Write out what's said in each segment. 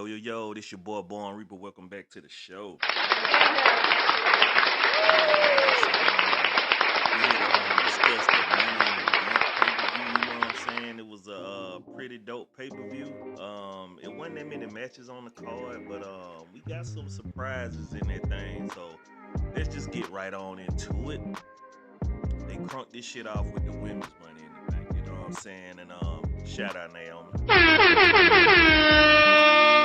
Yo, this your boy Born Reaper. Welcome back to the show. We here to discuss the Money in the Bank pay-per-view. You know what I'm saying? It was a pretty dope pay-per-view. It wasn't that many matches on the card, but we got some surprises in that thing. So let's just get right on into it. They crunked this shit off with the women's Money in the Bank. You know what I'm saying? And shout out Naomi.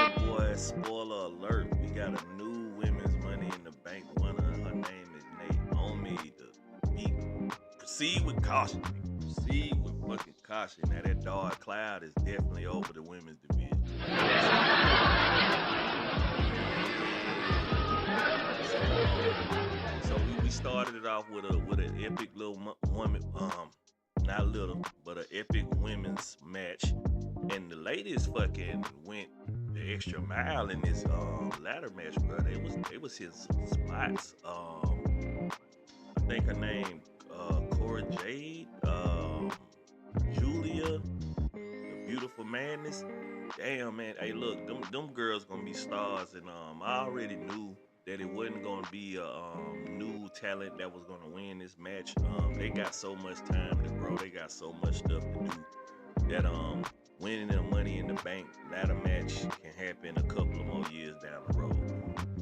Yeah, boy, spoiler alert. We got a new women's Money in the Bank winner. Her name is Naomi. Proceed with caution. Proceed with fucking caution. Now that dark cloud is definitely over the women's division. So we started it off with an epic little woman, not little, but an epic women's match, and the ladies fucking went the extra mile in this ladder match, bro. They was hitting some spots. I think her name Cora Jade, Julia, the Beautiful Madness. Damn, man. Hey, look, them girls gonna be stars, and I already knew that it wasn't gonna be a new talent that was gonna win this match. They got so much time to grow. They got so much stuff to do that winning the Money in the Bank ladder match can happen a couple of more years down the road.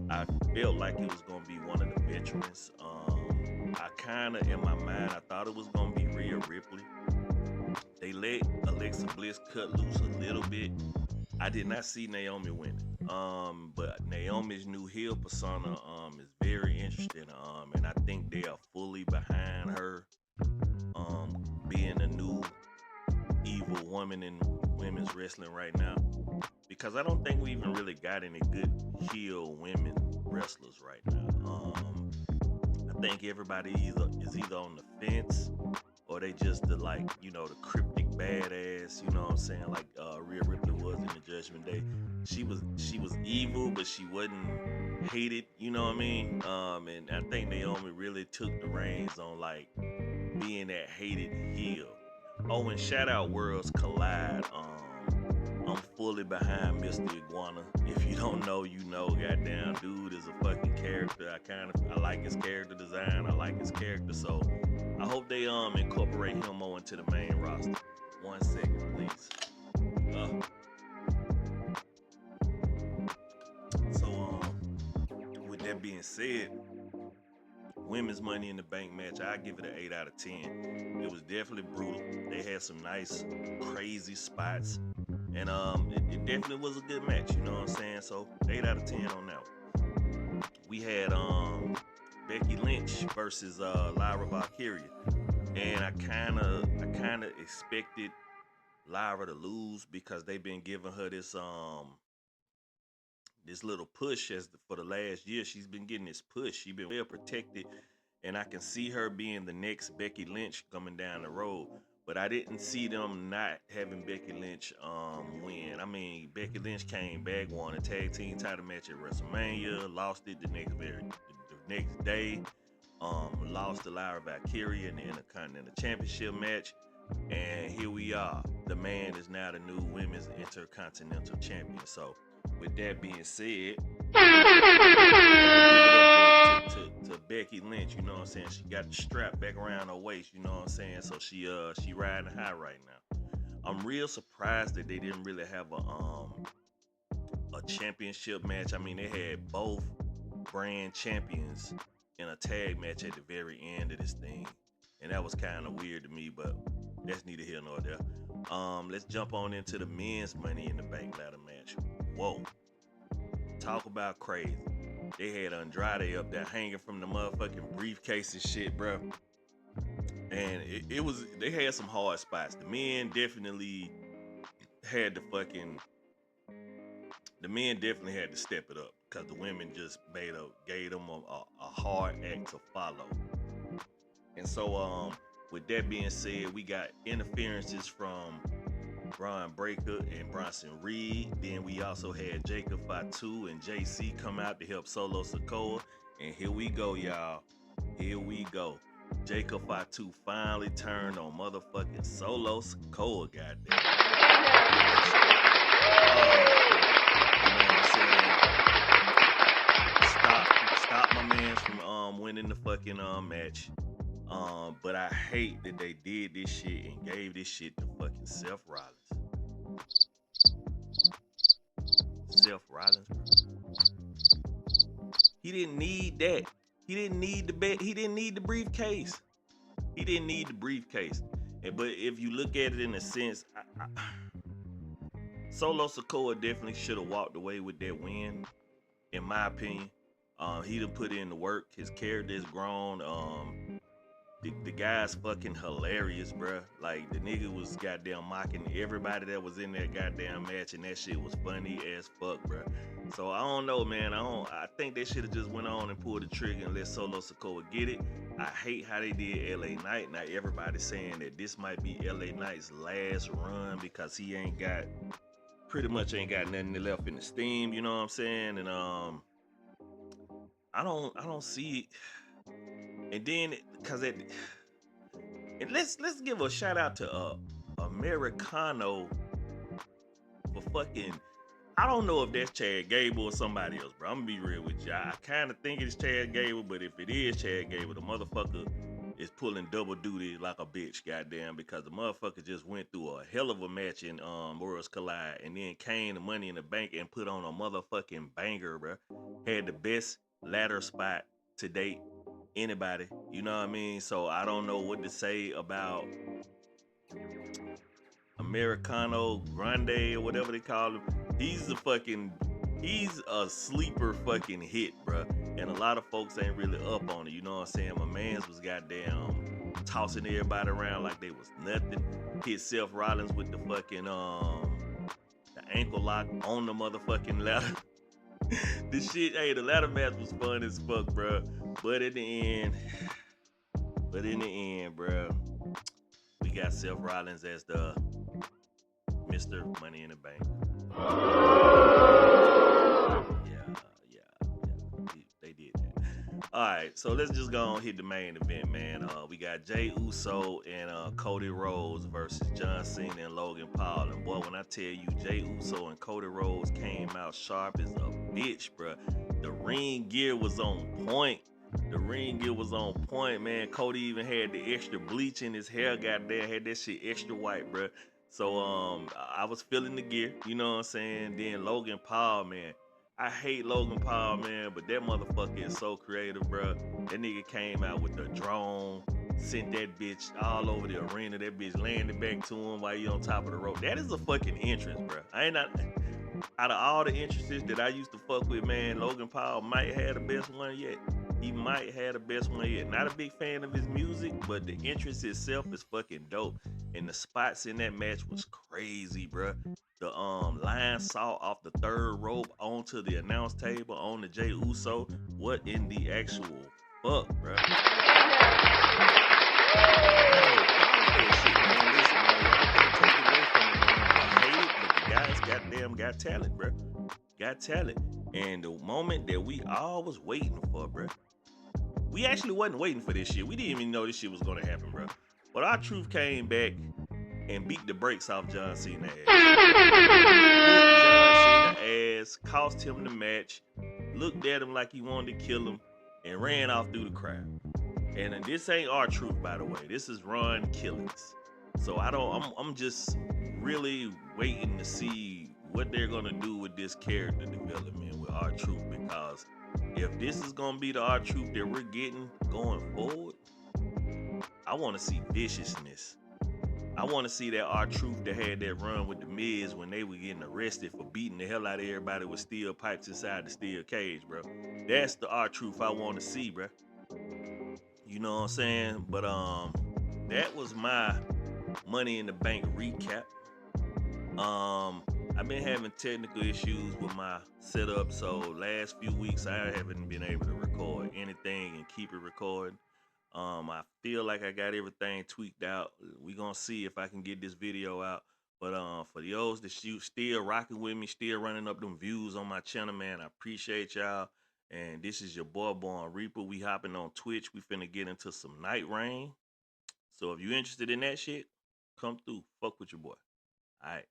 I felt like it was gonna be one of the veterans. I kind of, in my mind, I thought it was gonna be Rhea Ripley. They let Alexa Bliss cut loose a little bit. I did not see Naomi winning. But Naomi's new heel persona is very interesting. And I think they are fully behind her being a new evil woman in women's wrestling right now. Because I don't think we even really got any good heel women wrestlers right now. I think everybody is either on the fence or they just the the cryptic badass, you know what I'm saying? Like Rhea Ripley was in the Judgment Day. She was evil, but she wasn't hated, you know what I mean? And I think Naomi really took the reins on being that hated heel. Oh, and shout out Worlds Collide. I'm fully behind Mr. Iguana. If you don't know, you know. Goddamn, dude is a fucking character. I like his character design. I like his character. So I hope they incorporate him more into the main roster. 1 second, please. So with that being said, women's Money in the Bank match, I give it an 8 out of 10. It was definitely brutal. They had some nice, crazy spots. And it definitely was a good match, you know what I'm saying? So 8 out of 10 on that one. We had Becky Lynch versus Lyra Valkyria. And I kinda expected Lyra to lose because they've been giving her this little push for the last year. She's been getting this push. She's been well protected, and I can see her being the next Becky Lynch coming down the road. But I didn't see them not having Becky Lynch win. I mean, Becky Lynch came back, won a tag team title match at WrestleMania, lost it the next day, lost to Lyra Valkyria in the Intercontinental Championship match. And here we are. The man is now the new Women's Intercontinental Champion. So with that being said, to Becky Lynch, you know what I'm saying? She got the strap back around her waist, you know what I'm saying? So she riding high right now. I'm real surprised that they didn't really have a championship match. I mean, they had both brand champions in a tag match at the very end of this thing. And that was kind of weird to me, but that's neither here nor there. Let's jump on into the men's Money in the Bank ladder match. Whoa. Talk about crazy. They had Andrade up there hanging from the motherfucking briefcase and shit, bro. And they had some hard spots. The men definitely had to step it up because the women just gave them a hard act to follow. And so with that being said, we got interferences from Braun Breaker and Bronson Reed. Then we also had Jacob Fatu and JC come out to help Solo Sikoa. And here we go, y'all. Here we go. Jacob Fatu finally turned on motherfucking Solo Sikoa, goddamn. You know what fucking match. But I hate that they did this shit and gave this shit to fucking Seth Rollins. Seth Rollins, bro. He didn't need that. He didn't need the bet. He didn't need the briefcase. He didn't need the briefcase. But if you look at it in a sense, Solo Sikoa definitely should have walked away with that win, in my opinion. He done put in the work. His character is grown. The guy's fucking hilarious, bruh. Like, the nigga was goddamn mocking everybody that was in that goddamn match, and that shit was funny as fuck, bruh. So I don't know, man. I think they should have just went on and pulled the trigger and let Solo Sikoa get it. I hate how they did LA Knight. Now everybody's saying that this might be LA Knight's last run because he pretty much ain't got nothing left in the steam. You know what I'm saying? And I don't see it. And then, and let's give a shout out to Americano for fucking. I don't know if that's Chad Gable or somebody else, bro. I'm gonna be real with you. I kind of think it's Chad Gable, but if it is Chad Gable, the motherfucker is pulling double duty like a bitch, goddamn, because the motherfucker just went through a hell of a match in Worlds Collide, and then came to Money in the Bank and put on a motherfucking banger, bro. Had the best ladder spot to date. Anybody, you know what I mean? So I don't know what to say about Americano Grande or whatever they call him. He's a sleeper fucking hit, bruh. And a lot of folks ain't really up on it, you know what I'm saying? My mans was goddamn tossing everybody around like they was nothing. Hit Seth Rollins with the fucking the ankle lock on the motherfucking ladder. The ladder match was fun as fuck, bruh. But in the end, bro, we got Seth Rollins as the Mr. Money in the Bank. Yeah. They did that. All right, so let's just go on hit the main event, man. We got Jey Uso and Cody Rhodes versus John Cena and Logan Paul. And boy, when I tell you, Jey Uso and Cody Rhodes came out sharp as a bitch, bro. The ring gear was on point. Man. Cody even had the extra bleach in his hair, goddamn, had that shit extra white, bro. So I was feeling the gear, you know what I'm saying? Then Logan Paul, man. I hate Logan Paul, man, but that motherfucker is so creative, bro. That nigga came out with the drone, sent that bitch all over the arena. That bitch landed back to him while he on top of the rope. That is a fucking entrance, bro. Out of all the entrances that I used to fuck with, man, Logan Paul might have the best one yet. He might have the best one yet. Not a big fan of his music, but the entrance itself is fucking dope. And the spots in that match was crazy, bruh. The lion saw off the third rope onto the announce table on the Jey Uso. What in the actual fuck, bruh? Got talent, bruh. Got talent. And the moment that we all was waiting for, bruh. We actually wasn't waiting for this shit. We didn't even know this shit was gonna happen, bruh. But R-Truth came back and beat the brakes off John Cena ass. Cost him the match. Looked at him like he wanted to kill him and ran off through the crowd. And this ain't R-Truth, by the way. This is Ron Killings. So I'm just really waiting to see what they're gonna do with this character development with R-Truth, because if this is gonna be the R-Truth that we're getting going forward, I want to see viciousness. I want to see that R-Truth that had that run with the Miz when they were getting arrested for beating the hell out of everybody with steel pipes inside the steel cage, bro. That's the R-Truth I want to see, bro. You know what I'm saying? But that was my Money in the Bank recap. I've been having technical issues with my setup, so last few weeks I haven't been able to record anything and keep it recording. I feel like I got everything tweaked out. We gonna see if I can get this video out. But for those that still rocking with me, still running up them views on my channel, man, I appreciate y'all. And this is your boy Born Reaper. We hopping on Twitch. We finna get into some Night Rain. So if you interested in that shit, come through. Fuck with your boy. All right.